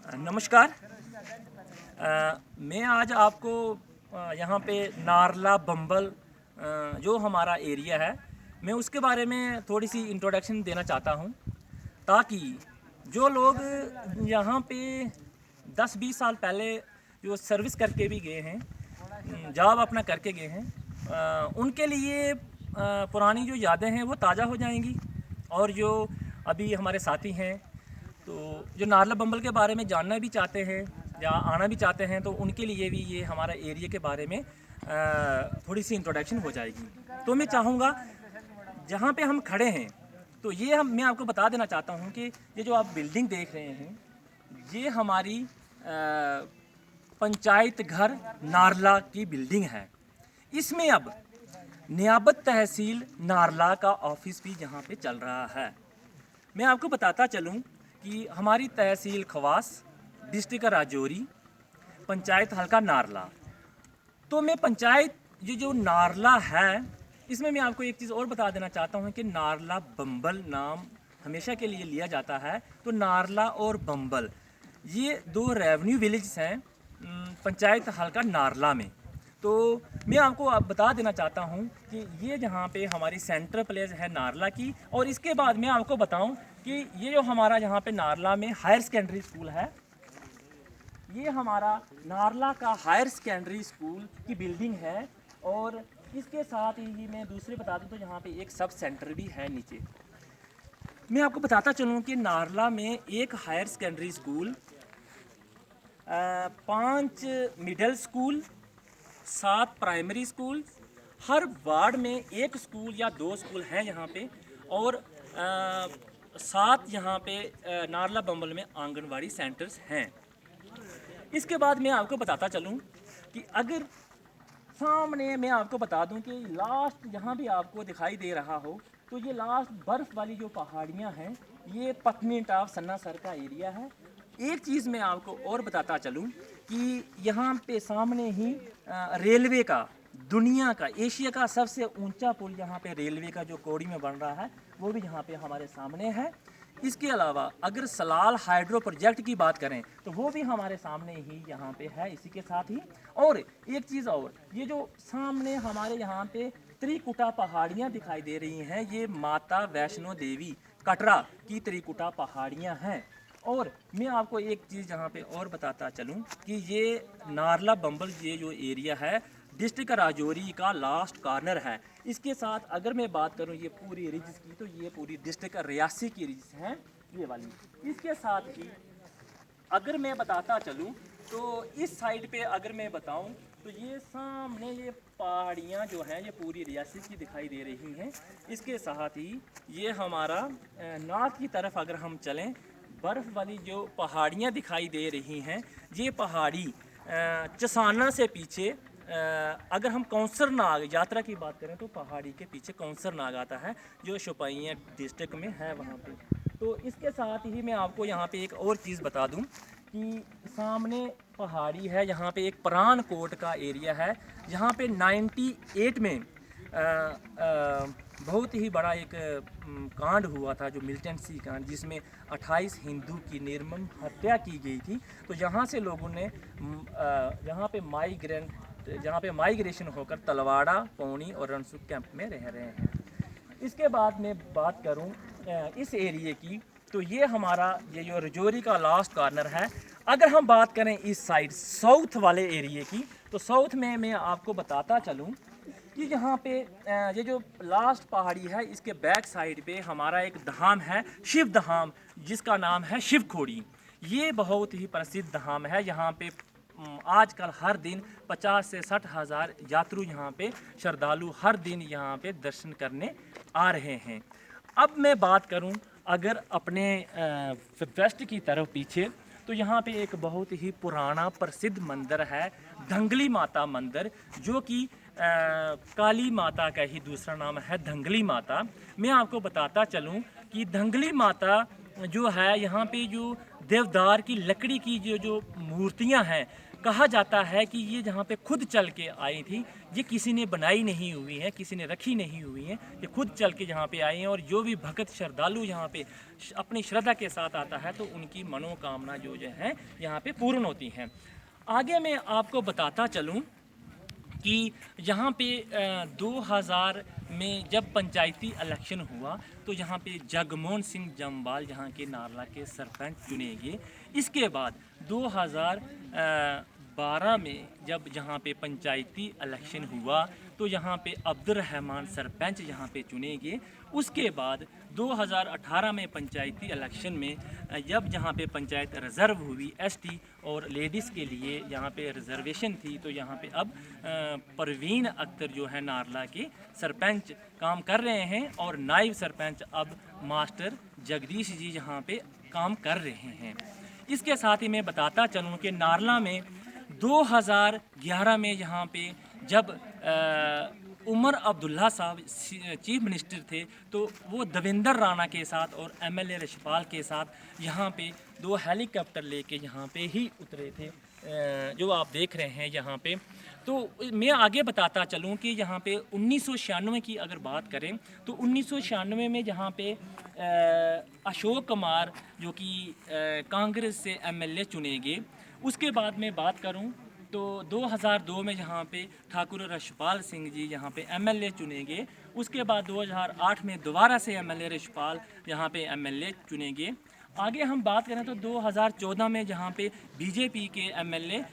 नमस्कार। मैं आज आपको यहाँ पे नारला बम्बल जो हमारा एरिया है, मैं उसके बारे में थोड़ी सी इंट्रोडक्शन देना चाहता हूँ, ताकि जो लोग यहाँ पे 10-20 साल पहले जो सर्विस करके भी गए हैं, जॉब अपना करके गए हैं, उनके लिए पुरानी जो यादें हैं वो ताज़ा हो जाएंगी। और जो अभी हमारे साथी हैं, तो जो नारला बम्बल के बारे में जानना भी चाहते हैं या आना भी चाहते हैं, तो उनके लिए भी ये हमारा एरिया के बारे में थोड़ी सी इंट्रोडक्शन हो जाएगी। तो मैं चाहूँगा, जहाँ पे हम खड़े हैं, तो ये मैं आपको बता देना चाहता हूँ कि ये जो आप बिल्डिंग देख रहे हैं, ये हमारी पंचायत घर नारला की बिल्डिंग है। इसमें अब नियाबत तहसील नारला का ऑफिस भी यहाँ पे चल रहा है। मैं आपको बताता चलूँ कि हमारी तहसील खवास, डिस्ट्रिक्ट राजौरी, पंचायत हल्का नारला। तो मैं पंचायत ये जो नारला है, इसमें मैं आपको एक चीज़ और बता देना चाहता हूँ कि नारला बम्बल नाम हमेशा के लिए लिया जाता है। तो नारला और बम्बल ये दो रेवेन्यू विलेज हैं पंचायत हल्का नारला में। तो मैं आपको अब बता देना चाहता हूँ कि ये जहाँ पे हमारी सेंट्रल प्लेस है नारला की। और इसके बाद मैं आपको बताऊँ कि ये जो हमारा यहाँ पे नारला में हायर सेकेंडरी स्कूल है, ये हमारा नारला का हायर सेकेंडरी स्कूल की बिल्डिंग है। और इसके साथ ही मैं दूसरे बता दूँ तो यहाँ पे एक सब सेंटर भी है नीचे। मैं आपको बताता चलूँ कि नारला में एक higher secondary school, 5 middle school, 7 primary school, हर वार्ड में एक स्कूल या 2 स्कूल हैं यहाँ पे। और 7 यहाँ पे नारला बम्बल में आंगनवाड़ी सेंटर्स हैं। इसके बाद मैं आपको बताता चलूँ कि अगर सामने मैं आपको बता दूं कि लास्ट यहाँ भी आपको दिखाई दे रहा हो, तो ये लास्ट बर्फ़ वाली जो पहाड़ियाँ हैं, ये पत्नी टॉप सन्नासर का एरिया है। एक चीज़ मैं आपको और बताता चलूँ कि यहाँ पे सामने ही रेलवे का, दुनिया का, एशिया का सबसे ऊंचा पुल यहाँ पे रेलवे का जो कौड़ी में बन रहा है, वो भी यहाँ पे हमारे सामने है। इसके अलावा अगर सलाल हाइड्रो प्रोजेक्ट की बात करें, तो वो भी हमारे सामने ही यहाँ पे है। इसी के साथ ही और एक चीज़ और, ये जो सामने हमारे यहाँ पे त्रिकुटा पहाड़ियाँ दिखाई दे रही हैं, ये माता वैष्णो देवी कटरा की त्रिकुटा पहाड़ियाँ हैं। और मैं आपको एक चीज़ यहाँ पे और बताता चलूँ कि ये नारला बम्बल ये जो एरिया है, डिस्ट्रिक्ट राजौरी का लास्ट कॉर्नर है। इसके साथ अगर मैं बात करूँ ये पूरी रिज की, तो ये पूरी डिस्ट्रिक्ट रियासी की रिज है ये वाली। इसके साथ ही अगर मैं बताता चलूँ, तो इस साइड पे अगर मैं बताऊँ, तो ये सामने ये पहाड़ियाँ जो हैं, ये पूरी रियासी की दिखाई दे रही हैं। इसके साथ ही ये हमारा नॉर्थ की तरफ अगर हम चलें, बर्फ़ वाली जो पहाड़ियाँ दिखाई दे रही हैं, ये पहाड़ी चसाना से पीछे, अगर हम कौंसर नाग यात्रा की बात करें, तो पहाड़ी के पीछे कौंसर नाग आता है जो शोपियां डिस्ट्रिक्ट में है वहाँ पे। तो इसके साथ ही मैं आपको यहाँ पे एक और चीज़ बता दूँ कि सामने पहाड़ी है, यहाँ पे एक परान कोट का एरिया है, जहाँ पे 98 में बहुत ही बड़ा एक कांड हुआ था, जो मिलिटेंसी कांड, जिसमें 28 हिंदू की निर्मम हत्या की गई थी। तो यहाँ से लोगों ने यहाँ पे माइग्रेशन होकर तलवाड़ा, पौनी और रणसुख कैंप में रह रहे हैं। इसके बाद मैं बात करूँ इस एरिए की, तो ये हमारा ये जो राजौरी का लास्ट कॉर्नर है। अगर हम बात करें इस साइड साउथ वाले एरिए की, तो साउथ में मैं आपको बताता चलूँ कि यहाँ पे ये जो लास्ट पहाड़ी है, इसके बैक साइड पे हमारा एक धाम है, शिव धाम, जिसका नाम है शिव खोड़ी। ये बहुत ही प्रसिद्ध धाम है। यहाँ पे आजकल हर दिन 50 से 60 हज़ार यात्रु यहाँ पे श्रद्धालु हर दिन यहाँ पे दर्शन करने आ रहे हैं। अब मैं बात करूँ अगर अपने वेस्ट की तरफ पीछे, तो यहाँ पे एक बहुत ही पुराना प्रसिद्ध मंदिर है, धंगली माता मंदिर, जो कि काली माता का ही दूसरा नाम है धंगली माता। मैं आपको बताता चलूँ कि धंगली माता जो है, यहाँ पे जो देवदार की लकड़ी की जो मूर्तियाँ हैं, कहा जाता है कि ये जहाँ पे खुद चल के आई थी, ये किसी ने बनाई नहीं हुई है, किसी ने रखी नहीं हुई है, ये खुद चल के यहाँ पे आई हैं। और जो भी भक्त श्रद्धालु यहाँ पे अपनी श्रद्धा के साथ आता है तो उनकी मनोकामना जो है यहाँ पे पूर्ण होती हैं। आगे मैं आपको बताता चलूँ कि यहाँ पे 2000 में जब पंचायती इलेक्शन हुआ तो यहाँ पे जगमोहन सिंह जम्वाल यहाँ के नारला के सरपंच चुने गए। इसके बाद 2012 में जब यहाँ पे पंचायती इलेक्शन हुआ तो यहाँ पे अब्दुल रहमान सरपंच यहाँ पे चुने गए। उसके बाद 2018 में पंचायती इलेक्शन में जब यहाँ पे पंचायत रिजर्व हुई एसटी और लेडीज़ के लिए यहाँ पे रिजर्वेशन थी, तो यहाँ पे अब परवीन अख्तर जो है नारला के सरपंच काम कर रहे हैं और नायब सरपंच अब मास्टर जगदीश जी यहाँ पे काम कर रहे हैं। इसके साथ ही मैं बताता चलूँ कि नारला में 2011 में यहाँ पे जब उमर अब्दुल्ला साहब चीफ मिनिस्टर थे तो वो देवेंद्र राणा के साथ और एमएलए रशपाल के साथ यहाँ पे 2 हेलीकॉप्टर लेके यहाँ पे ही उतरे थे, जो आप देख रहे हैं यहाँ पे। तो मैं आगे बताता चलूँ कि यहाँ पे 1996 की अगर बात करें तो 1996 में जहाँ पे अशोक कुमार जो कि कांग्रेस से एमएलए चुने गए। उसके बाद मैं बात करूँ तो 2002 में यहाँ पे ठाकुर रशपाल सिंह जी यहाँ पे एमएलए चुने गए। उसके बाद 2008 में दोबारा से एमएलए रशपाल यहाँ पे एमएलए चुने गए। आगे हम बात करें तो 2014 में जहाँ पे बीजेपी के एमएलए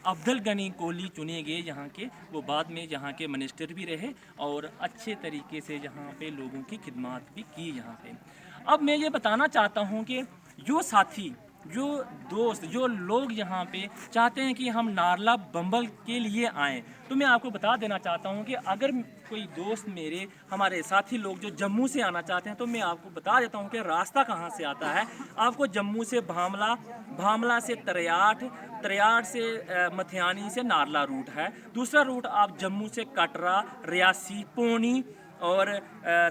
अब्दुल गनी कोहली चुने गए यहाँ के, वो बाद में यहाँ के मिनिस्टर भी रहे और अच्छे तरीके से यहाँ पे लोगों की खिदमत भी की यहाँ पे। अब मैं ये बताना चाहता हूँ कि जो साथी, जो दोस्त, जो लोग यहाँ पे चाहते हैं कि हम नारला बम्बल के लिए आएँ, तो मैं आपको बता देना चाहता हूँ कि अगर कोई दोस्त मेरे, हमारे साथी लोग जो जम्मू से आना चाहते हैं तो मैं आपको बता देता हूँ कि रास्ता कहाँ से आता है। आपको जम्मू से भामला, भामला से तरियाट, तरियाट से मथियानी से नारला रूट है। दूसरा रूट आप जम्मू से कटरा, रियासी, पौनी और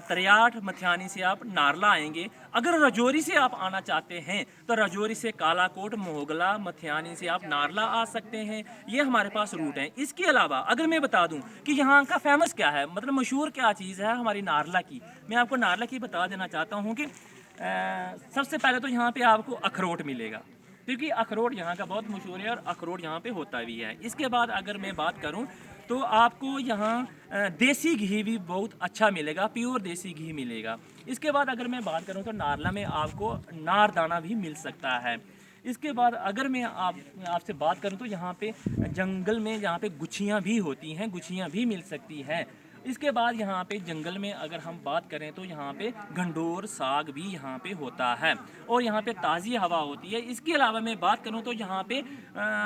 तरियाट, मथियानी से आप नारला आएंगे। अगर राजौरी से आप आना चाहते हैं तो राजौरी से कालाकोट, मोहगला, मथियानी से आप नारला आ सकते हैं। ये हमारे पास रूट हैं। इसके अलावा अगर मैं बता दूं कि यहाँ का फेमस क्या है, मतलब मशहूर क्या चीज़ है हमारी नारला की, मैं आपको नारला की बता देना चाहता हूँ कि सबसे पहले तो यहाँ पे आपको अखरोट मिलेगा, क्योंकि अखरोट यहाँ का बहुत मशहूर है और अखरोट यहाँ पे होता भी है। इसके बाद अगर मैं बात करूँ तो आपको यहाँ देसी घी भी बहुत अच्छा मिलेगा, प्योर देसी घी मिलेगा। इसके बाद अगर मैं बात करूँ तो नारला में आपको नारदाना भी मिल सकता है। इसके बाद अगर मैं आपसे बात करूँ तो यहाँ पे जंगल में यहाँ पे गुछियाँ भी होती हैं, गुछियाँ भी मिल सकती हैं। इसके बाद यहाँ पे जंगल में अगर हम बात करें तो यहाँ पे गंडोर साग भी यहाँ पे होता है और यहाँ पे ताज़ी हवा होती है। इसके अलावा मैं बात करूँ तो यहाँ पे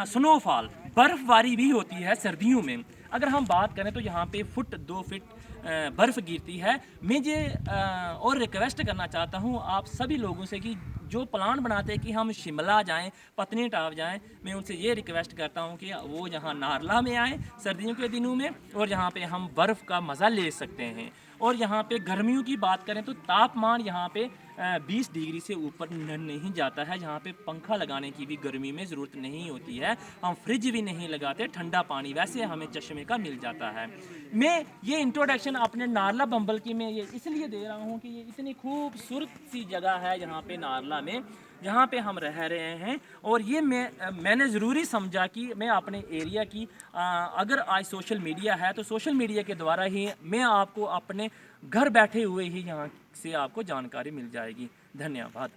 स्नोफॉल, बर्फ़बारी भी होती है सर्दियों में। अगर हम बात करें तो यहाँ पे 2 फुट बर्फ़ गिरती है। मैं ये और रिक्वेस्ट करना चाहता हूँ आप सभी लोगों से कि जो प्लान बनाते हैं कि हम शिमला जाएं, पत्नीटॉप जाएं, मैं उनसे ये रिक्वेस्ट करता हूं कि वो यहाँ नारला में आएं सर्दियों के दिनों में और यहाँ पे हम बर्फ़ का मज़ा ले सकते हैं। और यहाँ पे गर्मियों की बात करें तो तापमान यहाँ पे 20 डिग्री से ऊपर नहीं जाता है। यहाँ पे पंखा लगाने की भी गर्मी में ज़रूरत नहीं होती है, हम फ्रिज भी नहीं लगाते, ठंडा पानी वैसे हमें चश्मे का मिल जाता है। मैं ये इंट्रोडक्शन अपने नारला बम्बल की मैं ये इसलिए दे रहा हूँ कि ये इतनी खूबसूरत सी जगह है यहाँ पे नारला में, जहाँ पे हम रह रहे हैं। और ये मैंने ज़रूरी समझा कि मैं अपने एरिया की अगर आज सोशल मीडिया है तो सोशल मीडिया के द्वारा ही मैं आपको अपने घर बैठे हुए ही यहाँ से आपको जानकारी मिल जाएगी। धन्यवाद।